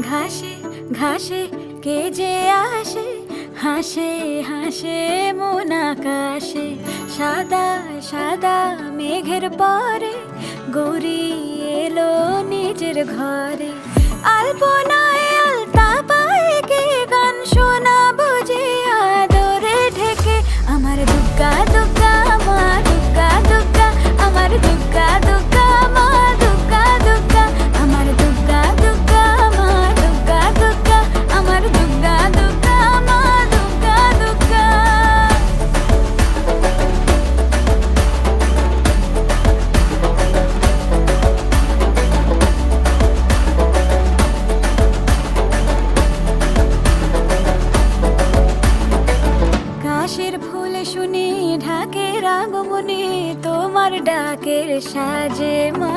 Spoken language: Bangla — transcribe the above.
ঘাসে ঘাসে কে যে আসে, হাসে হাসে মন আকাশে। সাদা সাদা মেঘের পরে গৌরী এলো নিজের ঘরে। আলপনায় আলতা পায়ে কে গান শোনাবো যে আদরে ঢেকে। আমার দুগ্গা দুগ্গা মা দুগ্গা দুগ্গা, আমার দুগ্গা দুগ্গা মা দুগ্গা দুগ্গা, আমার দুগ্গা দুগ্গা মা দুগ্গা দুগ্গা, আমার দুগ্গা দুগ্গা মা দুগ্গা দুগ্গা। কাশের ফুল শুনি ঢাকের আগমনে, তোমার ডাকের সাজে মা